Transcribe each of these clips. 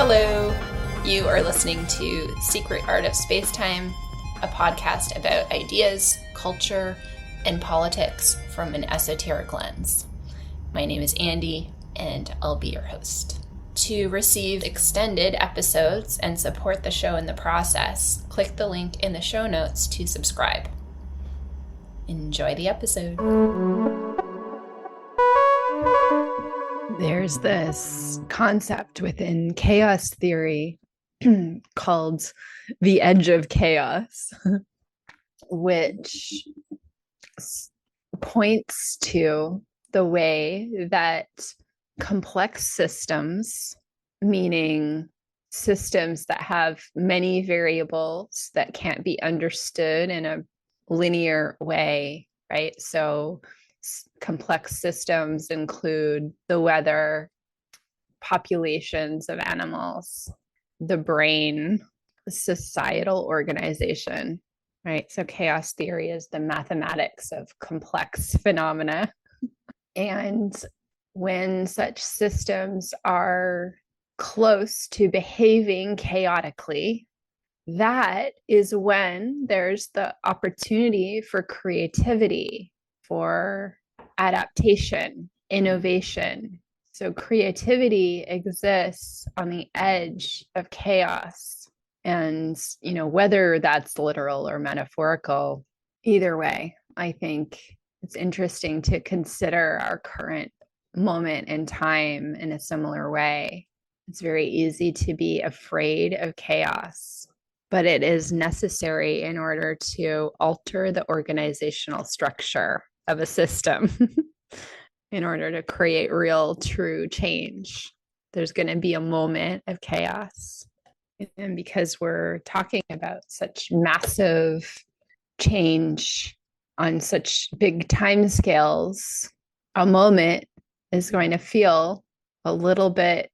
Hello, you are listening to Secret Art of Spacetime, a podcast about ideas, culture, and politics from an esoteric lens. My name is Andy, and I'll be your host. To receive extended episodes and support the show in the process, click the link in the show notes to subscribe. Enjoy the episode. There's this concept within chaos theory called the edge of chaos, which points to the way that complex systems, meaning systems that have many variables that can't be understood in a linear way, right? So complex systems include the weather, populations of animals, the brain, societal organization, right? So chaos theory is the mathematics of complex phenomena. And when such systems are close to behaving chaotically, that is when there's the opportunity for creativity, for adaptation, innovation. So creativity exists on the edge of chaos. And, whether that's literal or metaphorical, either way, I think it's interesting to consider our current moment in time in a similar way. It's very easy to be afraid of chaos, but it is necessary in order to alter the organizational structure of a system in order to create real, true change. There's going to be a moment of chaos. And because we're talking about such massive change on such big time scales, a moment is going to feel a little bit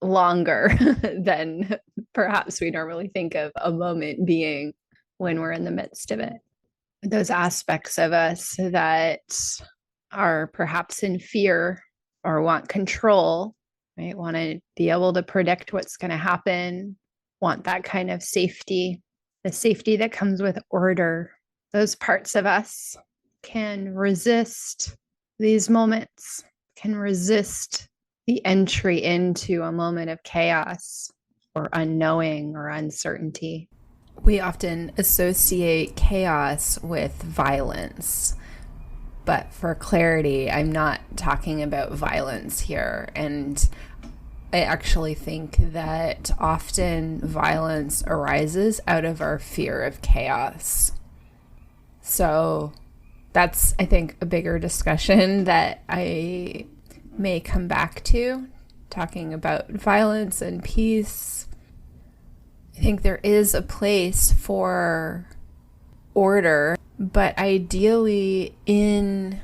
longer than perhaps we normally think of a moment being when we're in the midst of it. Those aspects of us that are perhaps in fear or want control, right? Want to be able to predict what's going to happen, want that kind of safety, the safety that comes with order. Those parts of us can resist these moments, can resist the entry into a moment of chaos or unknowing or uncertainty. We often associate chaos with violence, but for clarity, I'm not talking about violence here. And I actually think that often violence arises out of our fear of chaos. So that's, I think, a bigger discussion that I may come back to, talking about violence and peace. I think there is a place for order, but ideally in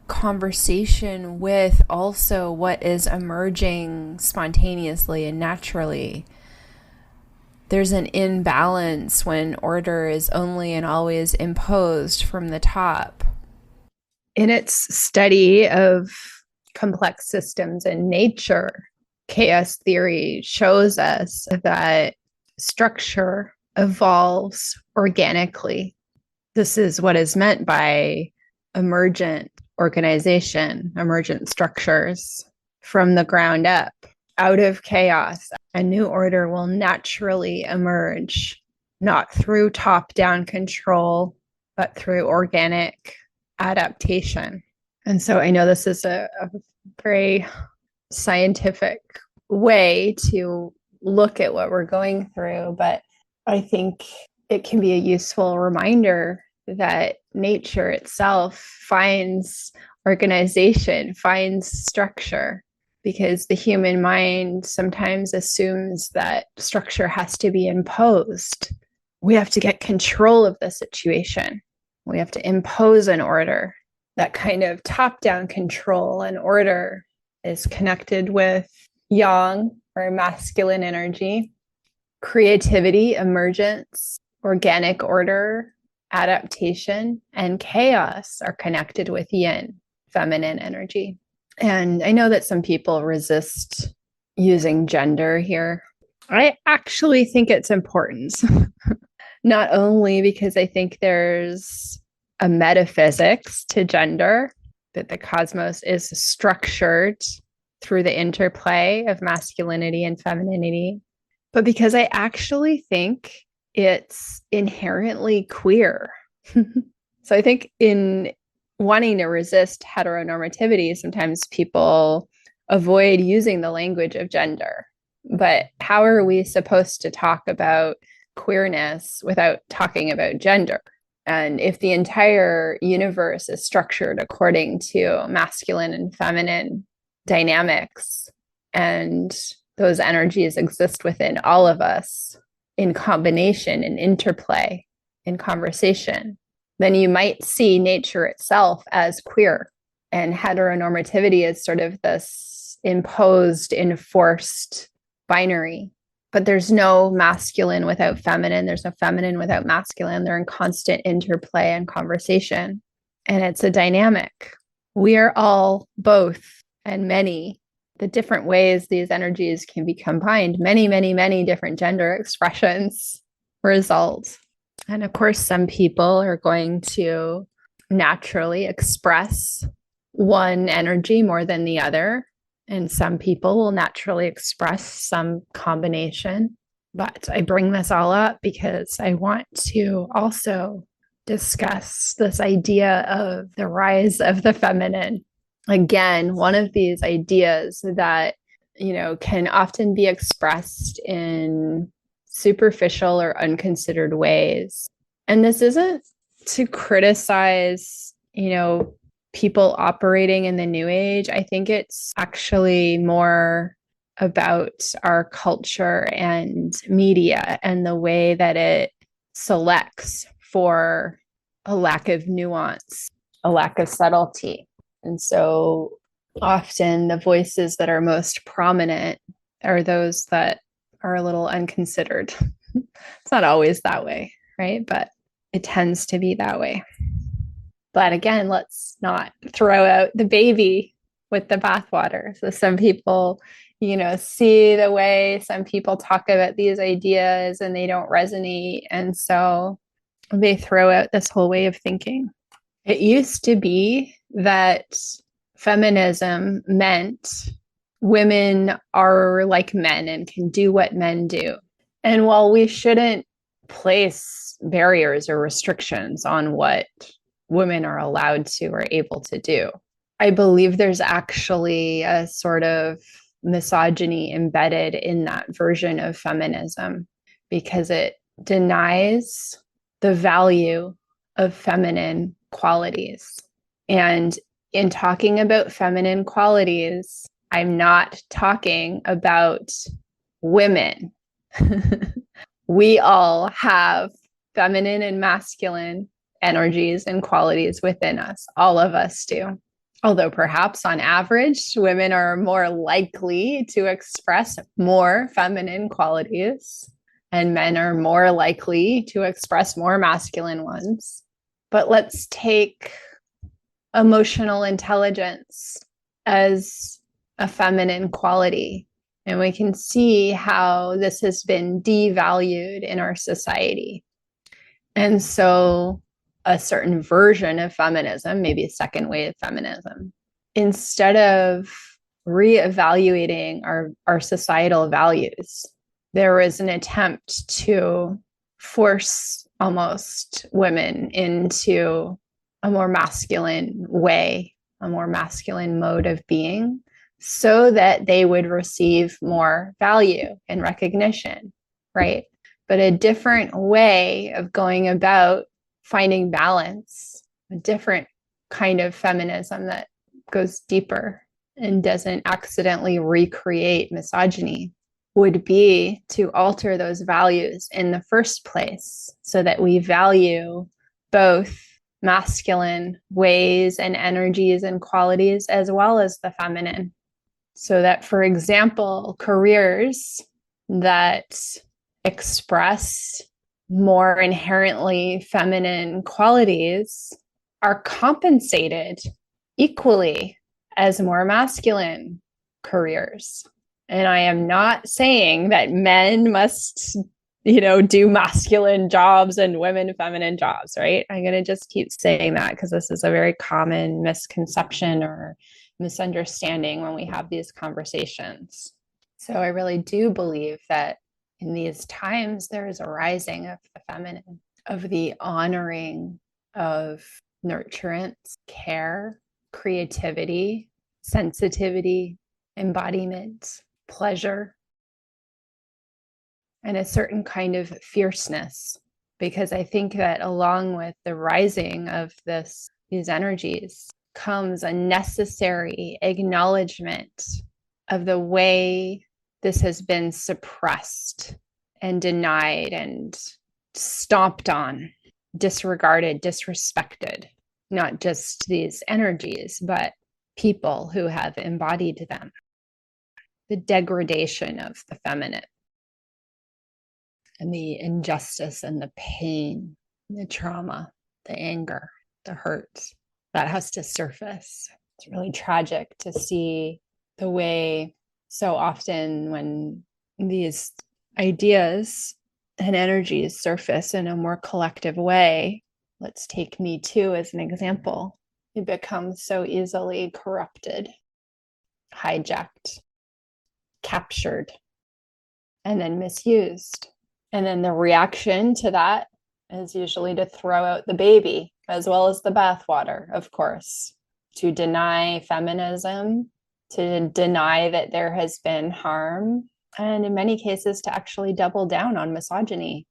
conversation with also what is emerging spontaneously and naturally. There's an imbalance when order is only and always imposed from the top. In its study of complex systems in nature, chaos theory shows us that structure evolves organically. This is what is meant by emergent organization, emergent structures from the ground up. Out of chaos, a new order will naturally emerge, not through top-down control, but through organic adaptation. And so I know this is a very scientific way to look at what we're going through, but I think it can be a useful reminder that nature itself finds organization, finds structure, because the human mind sometimes assumes that structure has to be imposed. We have to get control of the situation. We have to impose an order. That kind of top-down control and order is connected with yang or masculine energy, creativity, emergence, organic order, adaptation, and chaos are connected with yin, feminine energy. And I know that some people resist using gender here. I actually think it's important, not only because I think there's a metaphysics to gender, that the cosmos is structured through the interplay of masculinity and femininity, but because I actually think it's inherently queer. So I think in wanting to resist heteronormativity, sometimes people avoid using the language of gender. But how are we supposed to talk about queerness without talking about gender? And if the entire universe is structured according to masculine and feminine dynamics, and those energies exist within all of us in combination, in interplay, in conversation, then you might see nature itself as queer. And heteronormativity is sort of this imposed, enforced binary. But there's no masculine without feminine. There's no feminine without masculine. They're in constant interplay and conversation. And it's a dynamic. We are all both and many. The different ways these energies can be combined, many, many, many different gender expressions result. And of course, some people are going to naturally express one energy more than the other. And some people will naturally express some combination. But I bring this all up because I want to also discuss this idea of the rise of the feminine. Again, one of these ideas that, can often be expressed in superficial or unconsidered ways. And this isn't to criticize, people operating in the new age. I think it's actually more about our culture and media and the way that it selects for a lack of nuance, a lack of subtlety. And so often the voices that are most prominent are those that are a little unconsidered. It's not always that way, right? But it tends to be that way. But again, let's not throw out the baby with the bathwater. So some people, see the way some people talk about these ideas and they don't resonate. And so they throw out this whole way of thinking. It used to be that feminism meant women are like men and can do what men do. And while we shouldn't place barriers or restrictions on what women are allowed to or able to do, I believe there's actually a sort of misogyny embedded in that version of feminism because it denies the value of feminine qualities. And in talking about feminine qualities, I'm not talking about women. We all have feminine and masculine energies and qualities within us. All of us do. Although perhaps on average, women are more likely to express more feminine qualities and men are more likely to express more masculine ones. But let's take emotional intelligence as a feminine quality. And we can see how this has been devalued in our society. And so a certain version of feminism, maybe a second wave feminism, instead of reevaluating our societal values, there was an attempt to force almost women into a more masculine way, a more masculine mode of being, so that they would receive more value and recognition, right? But a different way of going about finding balance, a different kind of feminism that goes deeper and doesn't accidentally recreate misogyny, would be to alter those values in the first place so that we value both masculine ways and energies and qualities as well as the feminine. So that, for example, careers that express more inherently feminine qualities are compensated equally as more masculine careers. And I am not saying that men must, do masculine jobs and women feminine jobs, right? I'm going to just keep saying that because this is a very common misconception or misunderstanding when we have these conversations. So I really do believe that in these times, there is a rising of the feminine, of the honoring of nurturance, care, creativity, sensitivity, embodiment, pleasure, and a certain kind of fierceness. Because I think that along with the rising of these energies comes a necessary acknowledgement of the way this has been suppressed and denied and stomped on, disregarded, disrespected, not just these energies, but people who have embodied them. The degradation of the feminine and the injustice and the pain, the trauma, the anger, the hurt that has to surface. It's really tragic to see the way so often when these ideas and energies surface in a more collective way, let's take Me Too as an example, it becomes so easily corrupted, hijacked, captured, and then misused. And then the reaction to that is usually to throw out the baby as well as the bathwater, of course, to deny feminism, to deny that there has been harm, and in many cases to actually double down on misogyny.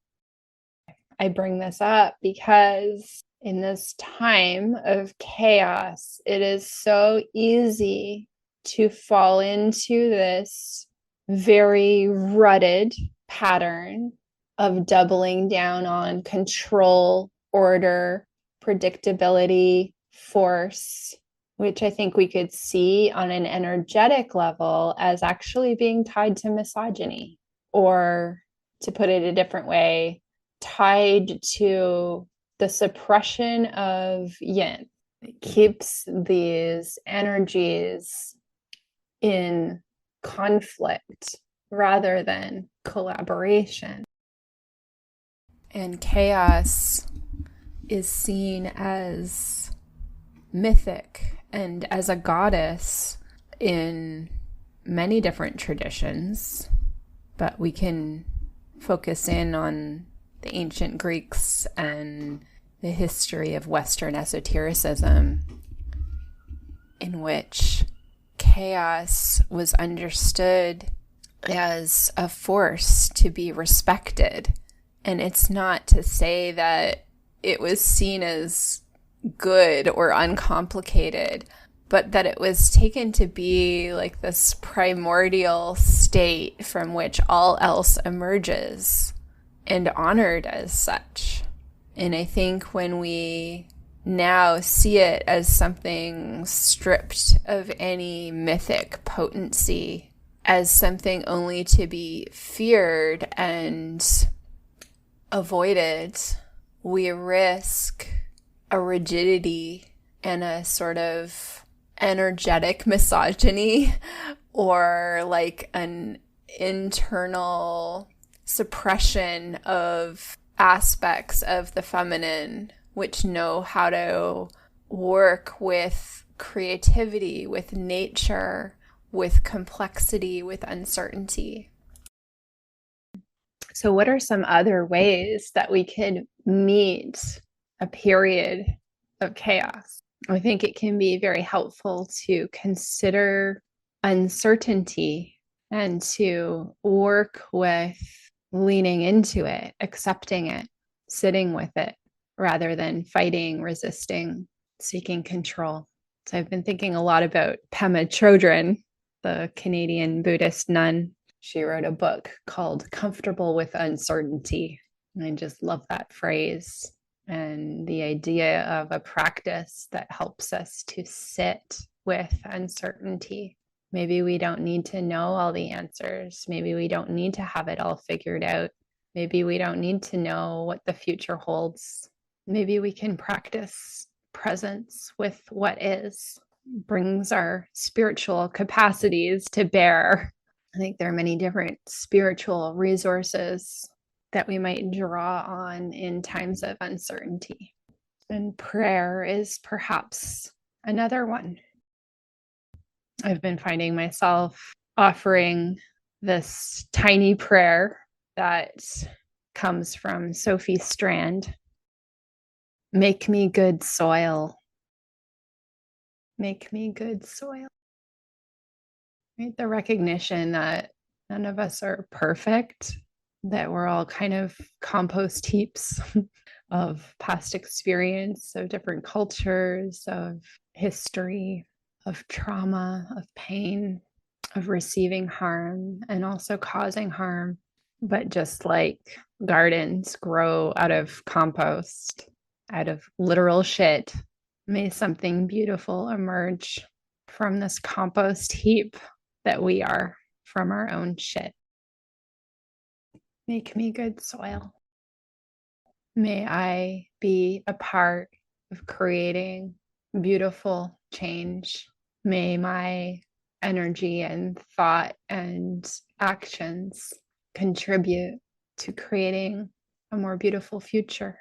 I bring this up because in this time of chaos, it is so easy to fall into this very rutted pattern of doubling down on control, order, predictability, force, which I think we could see on an energetic level as actually being tied to misogyny, or to put it a different way, tied to the suppression of yin. It keeps these energies in conflict rather than collaboration. And chaos is seen as mythic and as a goddess in many different traditions, but we can focus in on the ancient Greeks and the history of Western esotericism, in which chaos was understood as a force to be respected. And it's not to say that it was seen as good or uncomplicated, but that it was taken to be like this primordial state from which all else emerges and honored as such. And I think when we now see it as something stripped of any mythic potency, as something only to be feared and avoided, we risk a rigidity and a sort of energetic misogyny, or like an internal suppression of aspects of the feminine which know how to work with creativity, with nature, with complexity, with uncertainty. So, what are some other ways that we could meet a period of chaos? I think it can be very helpful to consider uncertainty and to work with leaning into it, accepting it, sitting with it, rather than fighting, resisting, seeking control. So I've been thinking a lot about Pema Chodron, the Canadian Buddhist nun. She wrote a book called Comfortable with Uncertainty. And I just love that phrase and the idea of a practice that helps us to sit with uncertainty. Maybe we don't need to know all the answers. Maybe we don't need to have it all figured out. Maybe we don't need to know what the future holds. Maybe we can practice presence with what is, brings our spiritual capacities to bear I think there are many different spiritual resources that we might draw on in times of uncertainty. And prayer is perhaps another one. I've been finding myself offering this tiny prayer that comes from Sophie Strand. Make me good soil. Make me good soil. Right? The recognition that none of us are perfect, that we're all kind of compost heaps of past experience, of different cultures, of history, of trauma, of pain, of receiving harm and also causing harm. But just like gardens grow out of compost, out of literal shit, may something beautiful emerge from this compost heap that we are from our own shit. Make me good soil. May I be a part of creating beautiful change. May my energy and thought and actions contribute to creating a more beautiful future.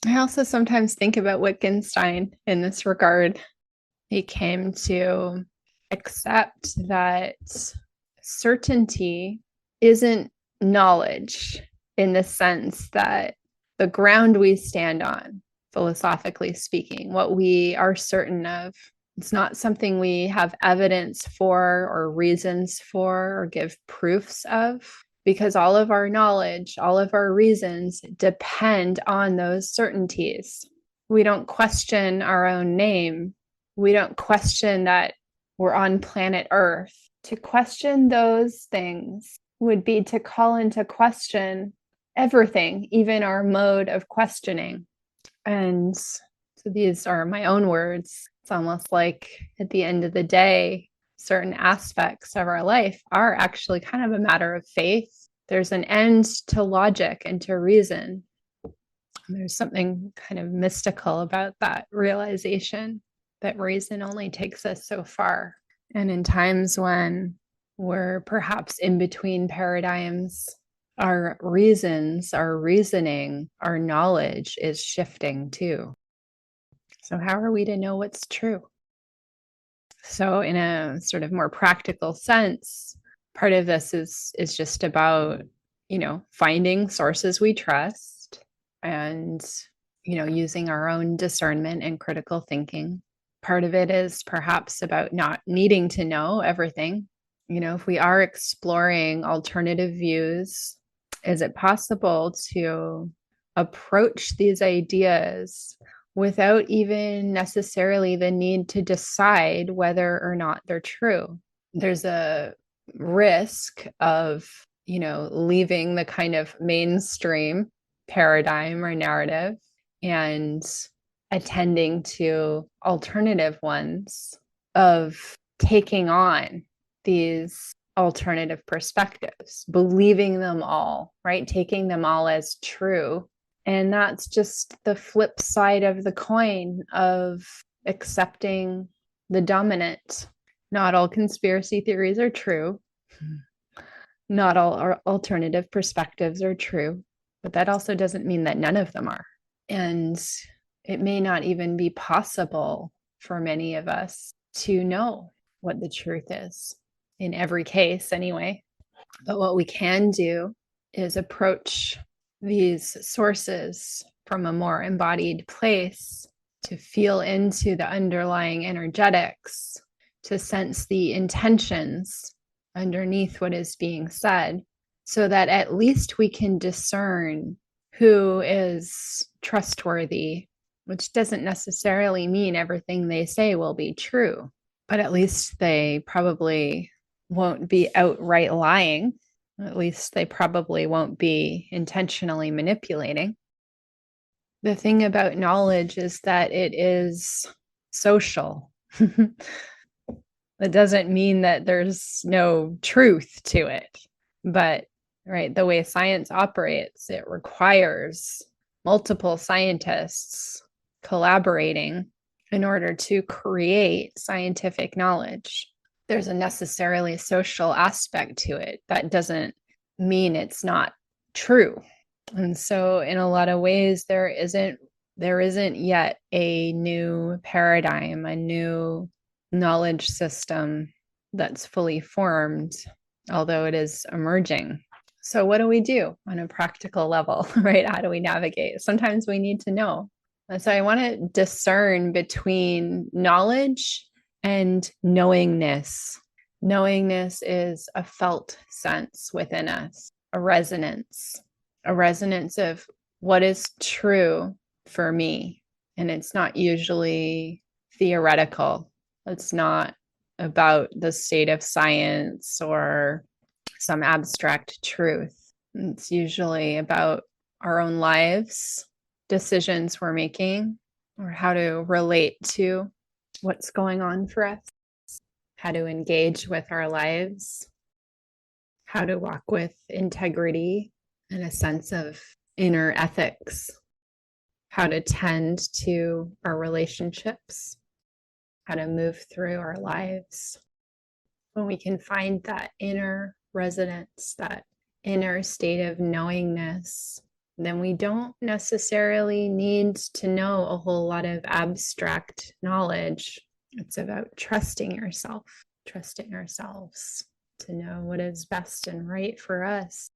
I also sometimes think about Wittgenstein in this regard. He came to accept that certainty isn't knowledge in the sense that the ground we stand on, philosophically speaking, what we are certain of, it's not something we have evidence for or reasons for or give proofs of, because all of our knowledge, all of our reasons depend on those certainties. We don't question our own name. We don't question that we're on planet Earth. To question those things would be to call into question everything, even our mode of questioning. And so these are my own words. It's almost like at the end of the day, certain aspects of our life are actually kind of a matter of faith. There's an end to logic and to reason. There's something kind of mystical about that realization that reason only takes us so far. And in times when we're perhaps in between paradigms, our reasons, our reasoning, our knowledge is shifting too. So, how are we to know what's true? So, in a sort of more practical sense, part of this is just about, finding sources we trust and, using our own discernment and critical thinking. Part of it is perhaps about not needing to know everything. If we are exploring alternative views, is it possible to approach these ideas without even necessarily the need to decide whether or not they're true? There's a risk of, leaving the kind of mainstream paradigm or narrative and attending to alternative ones, of taking on these alternative perspectives, believing them all, right? Taking them all as true. And that's just the flip side of the coin of accepting the dominant. Not all conspiracy theories are true. Not all alternative perspectives are true, but that also doesn't mean that none of them are. And it may not even be possible for many of us to know what the truth is, in every case anyway. But what we can do is approach these sources from a more embodied place, to feel into the underlying energetics, to sense the intentions underneath what is being said, so that at least we can discern who is trustworthy, which doesn't necessarily mean everything they say will be true, but at least they probably won't be outright lying. At least they probably won't be intentionally manipulating. The thing about knowledge is that it is social. That doesn't mean that there's no truth to it, but right, the way science operates, it requires multiple scientists collaborating in order to create scientific knowledge. there's a necessarily social aspect to it. That doesn't mean it's not true. And so in a lot of ways, there isn't yet a new paradigm, a new knowledge system that's fully formed, although it is emerging. So what do we do on a practical level, right? How do we navigate? Sometimes we need to know. And so I want to discern between knowledge and knowingness. Knowingness is a felt sense within us, a resonance of what is true for me. And it's not usually theoretical. It's not about the state of science or some abstract truth. It's usually about our own lives, decisions we're making, or how to relate to what's going on for us, how to engage with our lives, how to walk with integrity and a sense of inner ethics, how to tend to our relationships, how to move through our lives. When we can find that inner resonance, that inner state of knowingness, then we don't necessarily need to know a whole lot of abstract knowledge. It's about trusting yourself, trusting ourselves to know what is best and right for us.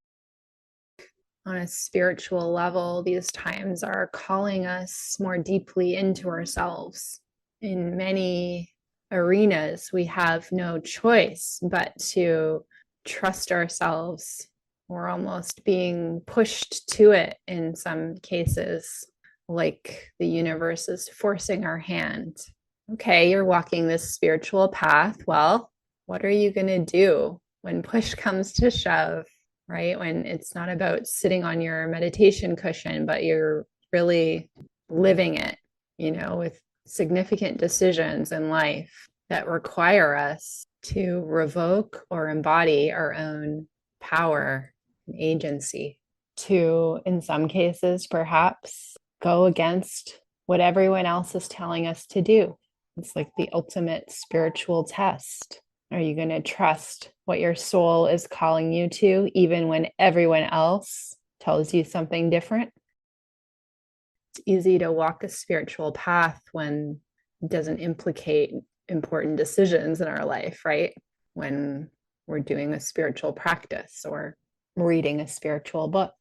On a spiritual level, these times are calling us more deeply into ourselves. In many arenas, we have no choice but to trust ourselves. We're almost being pushed to it in some cases, like the universe is forcing our hand. Okay, you're walking this spiritual path. Well, what are you going to do when push comes to shove, right? When it's not about sitting on your meditation cushion, but you're really living it, with significant decisions in life that require us to revoke or embody our own power and agency, to, in some cases, perhaps go against what everyone else is telling us to do. It's like the ultimate spiritual test. Are you going to trust what your soul is calling you to, even when everyone else tells you something different? It's easy to walk a spiritual path when it doesn't implicate important decisions in our life, right? When we're doing a spiritual practice or reading a spiritual book.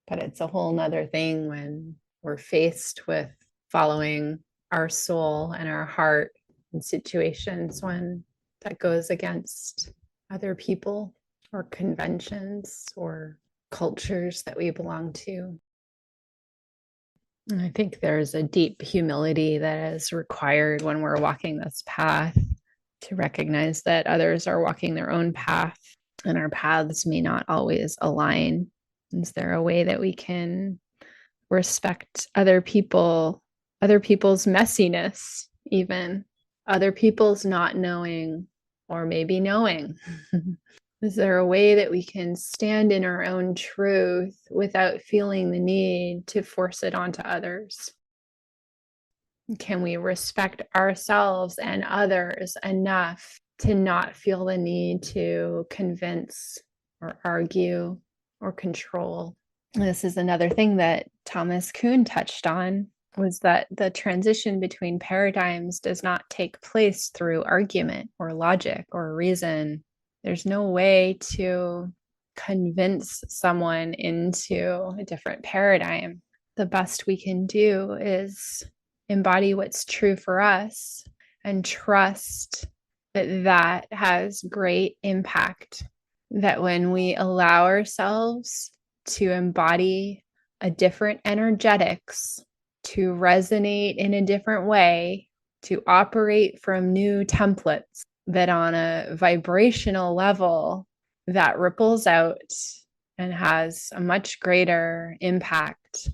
But it's a whole nother thing when we're faced with following our soul and our heart in situations when that goes against other people or conventions or cultures that we belong to. And I think there's a deep humility that is required when we're walking this path, to recognize that others are walking their own path and our paths may not always align. Is there a way that we can respect other people's messiness, even other people's not knowing or maybe knowing? Is there a way that we can stand in our own truth without feeling the need to force it onto others? Can we respect ourselves and others enough to not feel the need to convince or argue or control? This is another thing that Thomas Kuhn touched on, was that the transition between paradigms does not take place through argument or logic or reason. There's no way to convince someone into a different paradigm. The best we can do is embody what's true for us and trust that that has great impact. That when we allow ourselves to embody a different energetics, to resonate in a different way, to operate from new templates, that on a vibrational level, that ripples out and has a much greater impact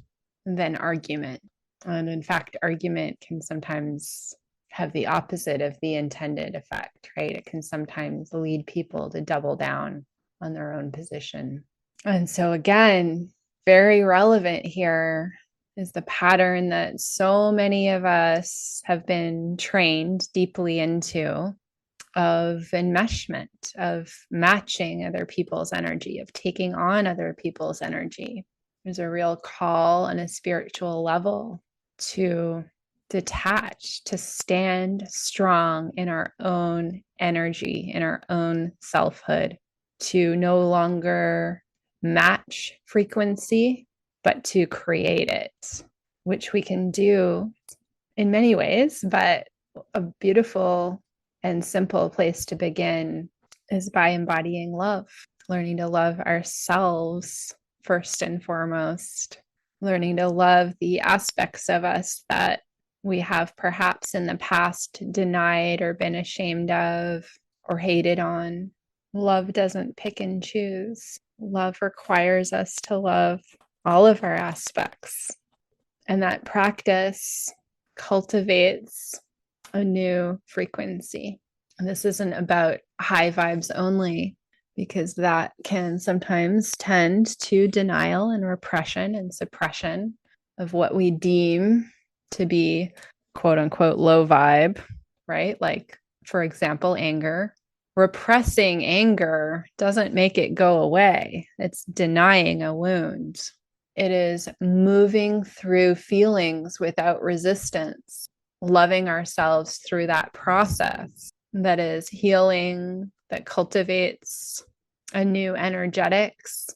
than argument. And in fact, argument can sometimes have the opposite of the intended effect, right? It can sometimes lead people to double down on their own position. And so again, very relevant here is the pattern that so many of us have been trained deeply into of enmeshment, of matching other people's energy, of taking on other people's energy. There's a real call on a spiritual level to detach, to stand strong in our own energy, in our own selfhood, to no longer match frequency, but to create it, which we can do in many ways. But a beautiful and simple place to begin is by embodying love, learning to love ourselves first and foremost, learning to love the aspects of us that we have perhaps in the past denied or been ashamed of or hated on. Love doesn't pick and choose. Love requires us to love all of our aspects. And that practice cultivates a new frequency. And this isn't about high vibes only, because that can sometimes tend to denial and repression and suppression of what we deem to be quote unquote low vibe, right? Like, for example, anger. Repressing anger doesn't make it go away. It's denying a wound. It is moving through feelings without resistance, loving ourselves through that process that is healing, that cultivates a new energetics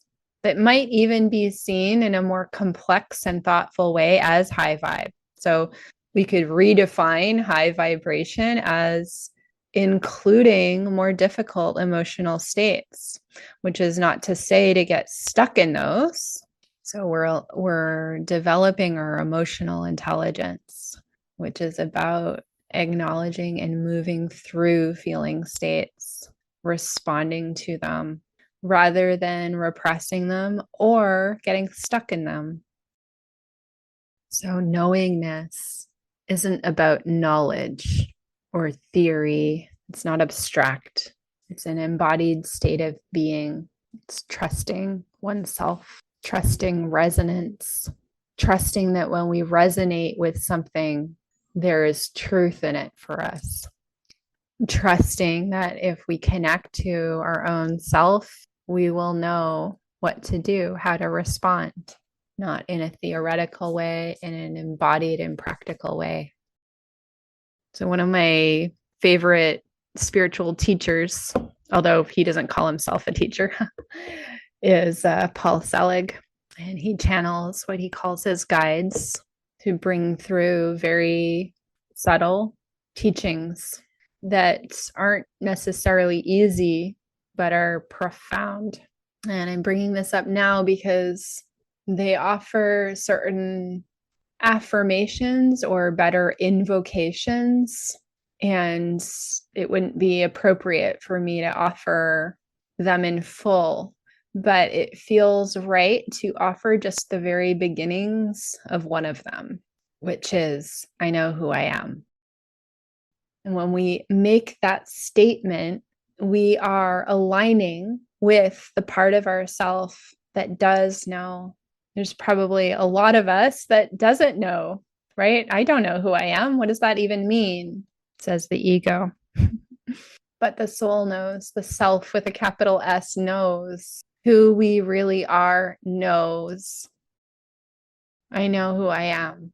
that might even be seen in a more complex and thoughtful way as high vibe. So we could redefine high vibration as including more difficult emotional states, which is not to say to get stuck in those. So we're developing our emotional intelligence, which is about acknowledging and moving through feeling states, responding to them, rather than repressing them or getting stuck in them. So knowingness isn't about knowledge or theory. It's not abstract. It's an embodied state of being. It's trusting oneself, trusting resonance, trusting that when we resonate with something, there is truth in it for us. Trusting that if we connect to our own self, we will know what to do, how to respond, not in a theoretical way, in an embodied and practical way. So one of my favorite spiritual teachers, although he doesn't call himself a teacher, is Paul Selig. And he channels what he calls his guides to bring through very subtle teachings that aren't necessarily easy, but are profound. And I'm bringing this up now because they offer certain affirmations or better invocations, and it wouldn't be appropriate for me to offer them in full, but it feels right to offer just the very beginnings of one of them, which is, I know who I am. And when we make that statement, we are aligning with the part of ourself that does know. There's probably a lot of us that doesn't know, right? I don't know who I am. What does that even mean? Says the ego. But the soul knows, the self with a capital S knows who we really are, knows. I know who I am.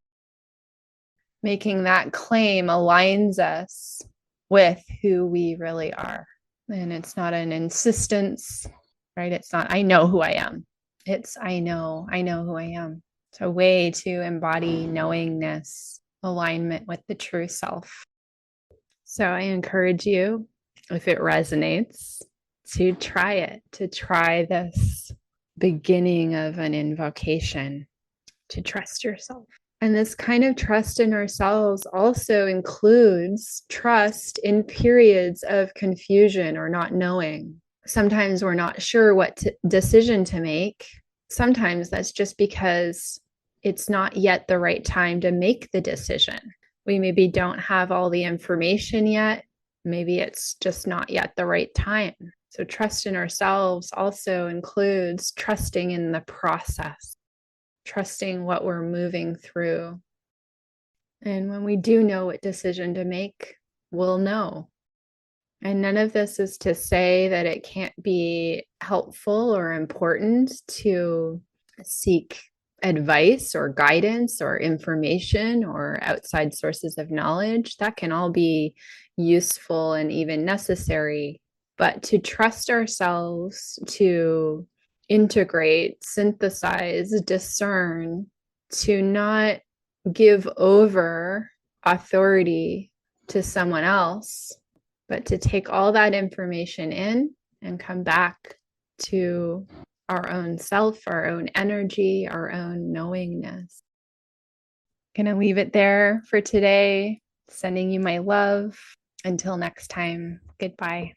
Making that claim aligns us with who we really are. And it's not an insistence, right? It's not, I know who I am. It's, I know who I am. It's a way to embody knowingness, alignment with the true self. So I encourage you, if it resonates, to try it, to try this beginning of an invocation, to trust yourself. And this kind of trust in ourselves also includes trust in periods of confusion or not knowing. Sometimes we're not sure what decision to make. Sometimes that's just because it's not yet the right time to make the decision. We maybe don't have all the information yet. Maybe it's just not yet the right time. So trust in ourselves also includes trusting in the process, trusting what we're moving through. And when we do know what decision to make, we'll know. And none of this is to say that it can't be helpful or important to seek advice or guidance or information or outside sources of knowledge. That can all be useful and even necessary. But to trust ourselves to integrate, synthesize, discern, to not give over authority to someone else, but to take all that information in and come back to our own self, our own energy, our own knowingness. Gonna leave it there for today. Sending you my love. Until next time, goodbye.